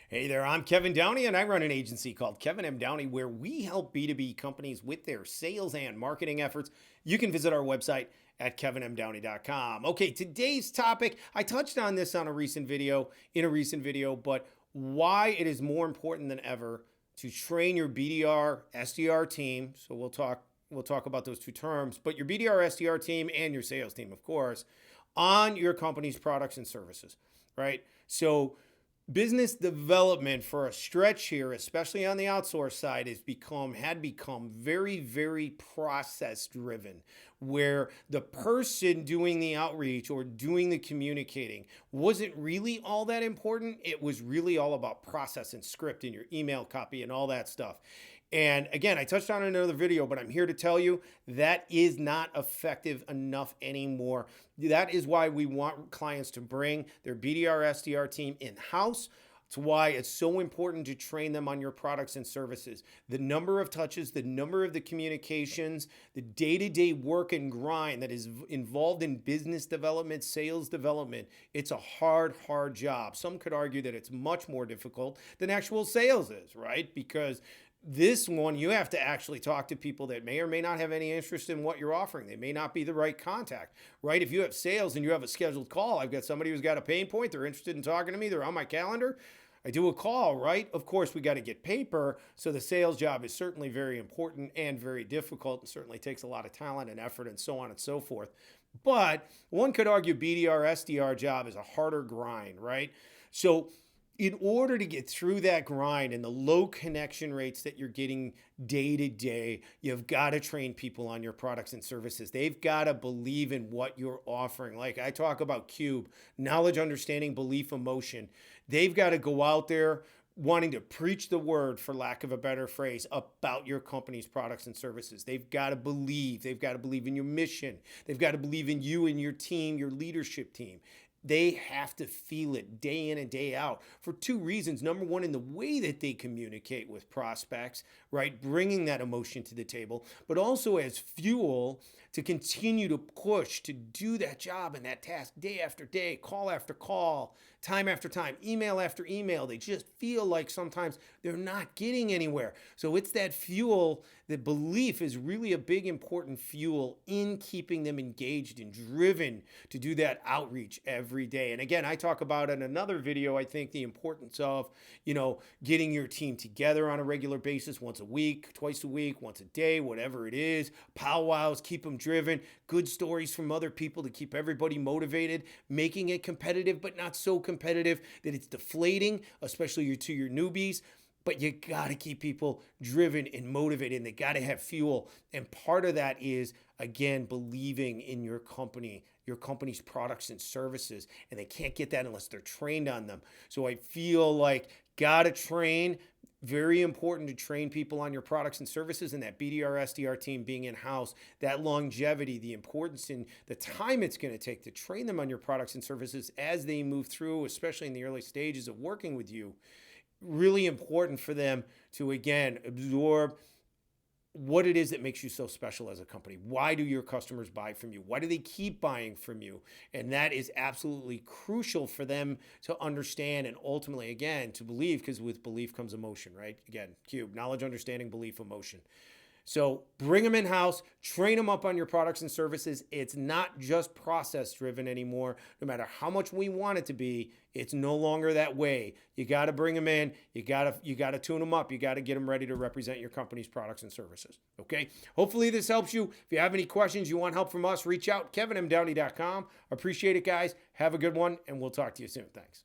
Hey there, I'm Kevin Downey, and I run an agency called Kevin M. Downey, where we help B2B companies with their sales and marketing efforts. You can visit our website at kevinmdowney.com. Okay, today's topic, I touched on this on a recent video, but why it is more important than ever to train your BDR, SDR team. So we'll talk about those two terms, but your BDR, SDR team and your sales team, of course, on your company's products and services, right? So business development for a stretch here, especially on the outsource side, had become very, very process driven, where the person doing the outreach or doing the communicating wasn't really all that important. It was really all about process and script in your email copy and all that stuff. And again, I touched on it in another video, but I'm here to tell you that is not effective enough anymore. That is why we want clients to bring their BDR, SDR team in-house. It's why it's so important to train them on your products and services. The number of touches, the number of the communications, the day-to-day work and grind that is involved in business development, sales development, it's a hard job. Some could argue that it's much more difficult than actual sales is, right? Because this one, you have to actually talk to people that may or may not have any interest in what you're offering. They may not be the right contact, right? If you have sales and you have a scheduled call, I've got somebody who's got a pain point, they're interested in talking to me, they're on my calendar, I do a call, right? Of course, we got to get paper. So the sales job is certainly very important and very difficult, and certainly takes a lot of talent and effort and so on and so forth. But one could argue BDR, SDR job is a harder grind, right? So in order to get through that grind and the low connection rates that you're getting day to day, you've got to train people on your products and services. They've got to believe in what you're offering. Like I talk about CUBE, knowledge, understanding, belief, emotion. They've got to go out there wanting to preach the word, for lack of a better phrase, about your company's products and services. They've got to believe. They've got to believe in your mission. They've got to believe in you and your team, your leadership team. They have to feel it day in and day out for two reasons. Number one, in the way that they communicate with prospects, right? Bringing that emotion to the table, but also as fuel to continue to push to do that job and that task day after day, call after call, time after time, email after email. They just feel like sometimes they're not getting anywhere. So it's that fuel. The belief is really a big important fuel in keeping them engaged and driven to do that outreach every day. And again, I talk about in another video, I think, the importance of, getting your team together on a regular basis, once a week, twice a week, once a day, whatever it is. Powwows, keep them driven, good stories from other people to keep everybody motivated, making it competitive, but not so competitive that it's deflating, especially to your newbies. But you got to keep people driven and motivated, and they got to have fuel. And part of that is, again, believing in your company, your company's products and services. And they can't get that unless they're trained on them. So I feel like got to train. Very important to train people on your products and services, and that BDR, SDR team being in-house, that longevity, the importance in the time it's going to take to train them on your products and services as they move through, especially in the early stages of working with you. Really important for them to, again, absorb what it is that makes you so special as a company. Why do your customers buy from you? Why do they keep buying from you? And that is absolutely crucial for them to understand and ultimately, again, to believe, because with belief comes emotion, right? Again, CUBE, knowledge, understanding, belief, emotion. So bring them in-house, train them up on your products and services. It's not just process driven anymore. No matter how much we want it to be, it's no longer that way. You got to bring them in. You got to tune them up. You got to get them ready to represent your company's products and services. Okay. Hopefully this helps you. If you have any questions, you want help from us, reach out, kevinmdowney.com. Appreciate it, guys. Have a good one, and we'll talk to you soon. Thanks.